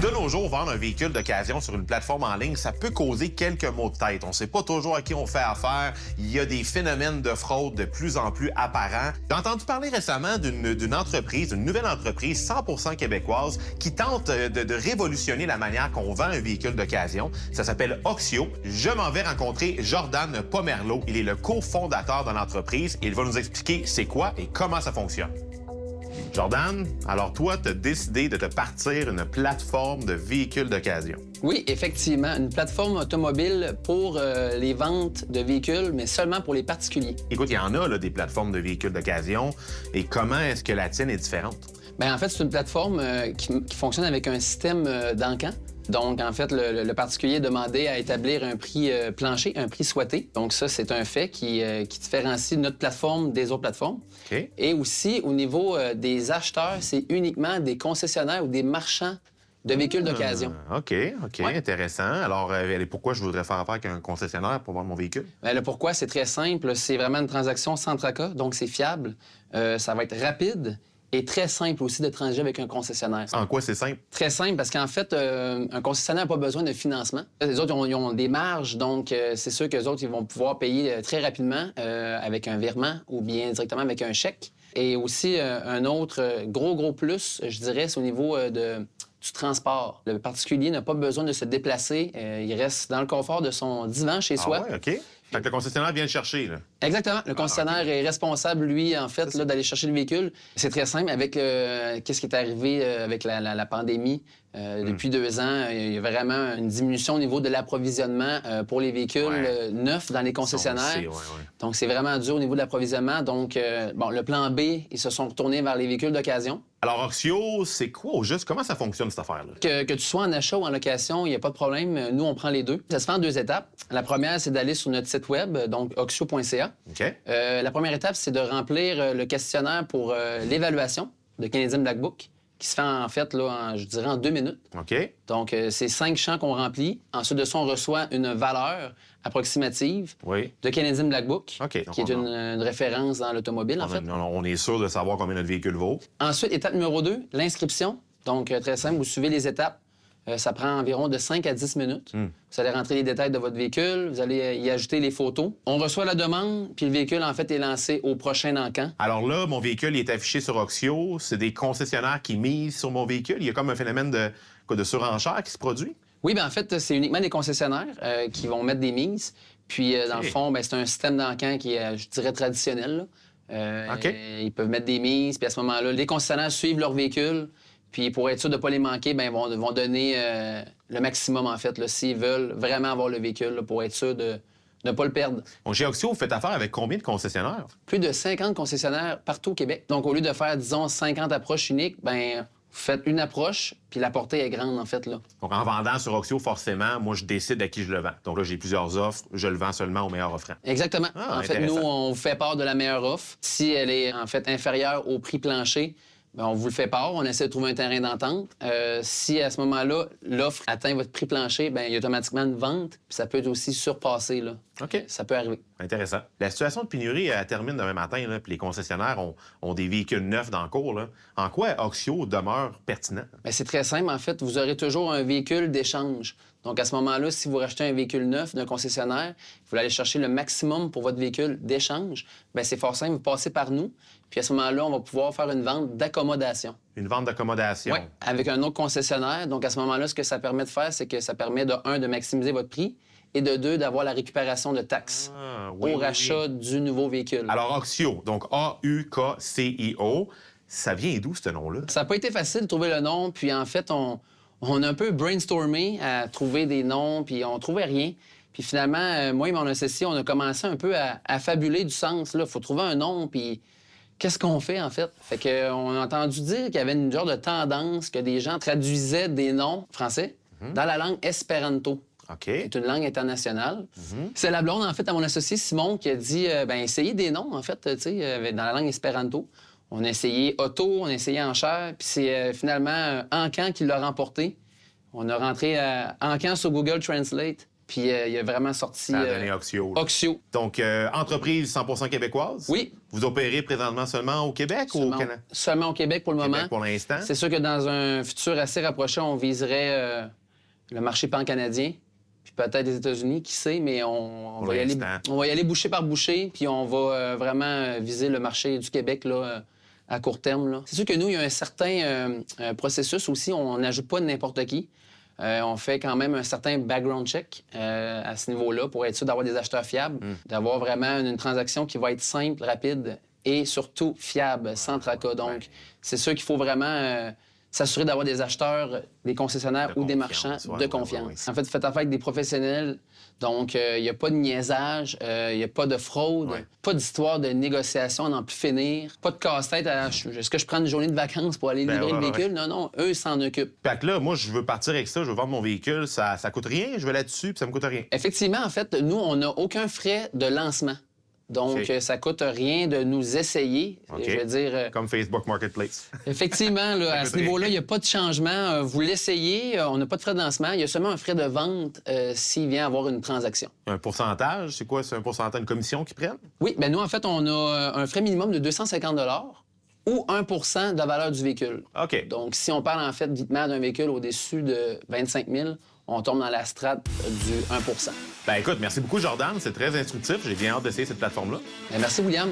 De nos jours, vendre un véhicule d'occasion sur une plateforme en ligne, ça peut causer quelques maux de tête. On ne sait pas toujours à qui on fait affaire. Il y a des phénomènes de fraude de plus en plus apparents. J'ai entendu parler récemment d'une entreprise, une nouvelle entreprise 100% québécoise qui tente de révolutionner la manière qu'on vend un véhicule d'occasion. Ça s'appelle Oxio. Je m'en vais rencontrer Jordan Pomerleau. Il est le cofondateur de l'entreprise et il va nous expliquer c'est quoi et comment ça fonctionne. Jordan, alors toi, tu as décidé de te partir une plateforme de véhicules d'occasion. Oui, effectivement, une plateforme automobile pour les ventes de véhicules, mais seulement pour les particuliers. Écoute, il y en a là, des plateformes de véhicules d'occasion. Et comment est-ce que la tienne est différente? Bien, en fait, c'est une plateforme qui fonctionne avec un système d'encan. Donc, en fait, le particulier est demandé à établir un prix plancher, un prix souhaité. Donc, ça, c'est un fait qui différencie notre plateforme des autres plateformes. OK. Et aussi, au niveau des acheteurs, c'est uniquement des concessionnaires ou des marchands de véhicules d'occasion. OK, Ouais. intéressant. Alors, pourquoi je voudrais faire affaire avec un concessionnaire pour vendre mon véhicule? Bien, le pourquoi, c'est très simple. C'est vraiment une transaction sans tracas, donc c'est fiable. Ça va être rapide et très simple aussi de transiger avec un concessionnaire. En quoi c'est simple? Très simple, parce qu'en fait, un concessionnaire n'a pas besoin de financement. Les autres, ils ont des marges, donc c'est sûr qu'eux autres, ils vont pouvoir payer très rapidement avec un virement ou bien directement avec un chèque. Et aussi, un autre gros plus, je dirais, c'est au niveau du transport. Le particulier n'a pas besoin de se déplacer. Il reste dans le confort de son divan chez soi. Ah ouais, OK. Fait que le concessionnaire vient le chercher, là. Exactement. Le concessionnaire OK. est responsable, lui, en fait, là, d'aller chercher le véhicule. C'est très simple. Avec qu'est-ce qui est arrivé avec la pandémie, depuis 2 ans, il y a vraiment une diminution au niveau de l'approvisionnement pour les véhicules neufs dans les concessionnaires. Ouais. Donc, c'est vraiment dur au niveau de l'approvisionnement. Donc, le plan B, ils se sont retournés vers les véhicules d'occasion. Alors, Oxio, c'est quoi au juste? Comment ça fonctionne, cette affaire-là? Que tu sois en achat ou en location, il n'y a pas de problème. Nous, on prend les deux. Ça se fait en 2 étapes. La première, c'est d'aller sur notre site web, donc oxio.ca. OK. La première étape, c'est de remplir le questionnaire pour l'évaluation de Canadian Black Book, qui se fait en fait, là, je dirais, en 2 minutes. OK. Donc, c'est 5 champs qu'on remplit. Ensuite de ça, on reçoit une valeur approximative Oui. de Canadian Black Book, OK. Donc, qui est une référence dans l'automobile, en fait. On est sûr de savoir combien notre véhicule vaut. Ensuite, étape numéro 2, l'inscription. Donc, très simple, vous suivez les étapes. Ça prend environ de 5 à 10 minutes. Vous allez rentrer les détails de votre véhicule, vous allez y ajouter les photos. On reçoit la demande, puis le véhicule, en fait, est lancé au prochain encan. Alors là, mon véhicule il est affiché sur Oxio. C'est des concessionnaires qui misent sur mon véhicule. Il y a comme un phénomène de surenchère qui se produit. Oui, bien en fait, c'est uniquement des concessionnaires qui vont mettre des mises. Puis, dans le fond, ben, c'est un système d'encan qui est, je dirais, traditionnel, là. OK. Ils peuvent mettre des mises, puis à ce moment-là, les concessionnaires suivent leur véhicule. Puis pour être sûr de ne pas les manquer, ben, ils vont donner le maximum, en fait, s'ils veulent vraiment avoir le véhicule, là, pour être sûr de ne pas le perdre. Bon, chez Oxio, vous faites affaire avec combien de concessionnaires? Plus de 50 concessionnaires partout au Québec. Donc, au lieu de faire, disons, 50 approches uniques, ben, vous faites une approche, puis la portée est grande, en fait, là. Donc, en vendant sur Oxio, forcément, moi, je décide à qui je le vends. Donc là, j'ai plusieurs offres. Je le vends seulement au meilleur offrant. Exactement. Ah, en fait, nous, intéressant. on vous fait part de la meilleure offre. Si elle est, en fait, inférieure au prix plancher, bien, on vous le fait part. On essaie de trouver un terrain d'entente. Si, à ce moment-là, l'offre atteint votre prix plancher, bien, il y a automatiquement une vente. Puis ça peut être aussi surpassé, là. OK. Ça peut arriver. Intéressant. La situation de pénurie, elle termine demain matin, là, puis les concessionnaires ont des véhicules neufs dans le cours, là. En quoi Oxio demeure pertinent? Bien, c'est très simple. En fait, vous aurez toujours un véhicule d'échange. Donc, à ce moment-là, si vous rachetez un véhicule neuf d'un concessionnaire, vous voulez aller chercher le maximum pour votre véhicule d'échange, bien, c'est fort simple. Vous passez par nous. Puis à ce moment-là, on va pouvoir faire une vente d'accommodation. Une vente d'accommodation. Oui, avec un autre concessionnaire. Donc, à ce moment-là, ce que ça permet de faire, c'est que ça permet, de 1, de maximiser votre prix et de 2, d'avoir la récupération de taxes au rachat du nouveau véhicule. Alors, Oxio, donc A-U-K-C-I-O, ça vient d'où, ce nom-là? Ça n'a pas été facile de trouver le nom. Puis, en fait, on a un peu brainstormé à trouver des noms, puis on trouvait rien. Puis finalement, moi et mon associé, on a commencé un peu à fabuler du sens. Il faut trouver un nom, puis qu'est-ce qu'on fait, en fait? Fait qu'on a entendu dire qu'il y avait une genre de tendance que des gens traduisaient des noms français dans la langue espéranto. OK. C'est une langue internationale. C'est la blonde, en fait, à mon associé Simon qui a dit ben essayez des noms, en fait, tu sais, dans la langue espéranto. On a essayé Auto, on a essayé Enchère, puis c'est finalement Encan qui l'a remporté. On a rentré Encan sur Google Translate, Puis il a vraiment sorti Ça a donné Oxio. là. Oxio. Donc, entreprise 100% québécoise? Oui. Vous opérez présentement seulement au Québec ou au Canada? Seulement au Québec pour le Québec moment. pour l'instant. C'est sûr que dans un futur assez rapproché, on viserait le marché pan-canadien, puis peut-être les États-Unis, qui sait, mais on Pour va l'instant. y aller bouchée par bouchée, puis on va vraiment viser le marché du Québec là, à court terme. Là. C'est sûr que nous, il y a un certain processus aussi. On n'ajoute pas n'importe qui. On fait quand même un certain background check à ce niveau-là pour être sûr d'avoir des acheteurs fiables, d'avoir vraiment une transaction qui va être simple, rapide et surtout fiable, sans tracas. Donc, c'est sûr qu'il faut vraiment s'assurer d'avoir des acheteurs, des concessionnaires De ou des confiance, marchands ouais, de ouais, confiance. ouais, ouais. En fait, faites affaire avec des professionnels. Donc, il n'y a pas de niaisage, il n'y a pas de fraude, Ouais. pas d'histoire de négociation à n'en plus finir, pas de casse-tête à est-ce que je prends une journée de vacances pour aller livrer ouais, le ouais, véhicule? Non, non, eux, ils s'en occupent. Fait que là, moi, je veux partir avec ça, je veux vendre mon véhicule, ça coûte rien, je vais là-dessus, puis ça me coûte rien. Effectivement, en fait, nous, on n'a aucun frais de lancement. Donc, OK. ça coûte rien de nous essayer. OK. Je veux dire, Comme Facebook Marketplace. effectivement, là, à Ça ce coûte niveau-là, rien. il n'y a pas de changement. Vous l'essayez, on n'a pas de frais de lancement. Il y a seulement un frais de vente s'il vient avoir une transaction. Un pourcentage, c'est quoi? C'est un pourcentage de commission qu'ils prennent? Oui, bien nous, en fait, on a un frais minimum de 250 ou 1 de la valeur du véhicule. OK. Donc, si on parle, en fait, vitement d'un véhicule au-dessus de 25 000, on tombe dans la strate du 1 Ben écoute, merci beaucoup, Jordan. C'est très instructif. J'ai bien hâte d'essayer cette plateforme-là. Bien, merci, William.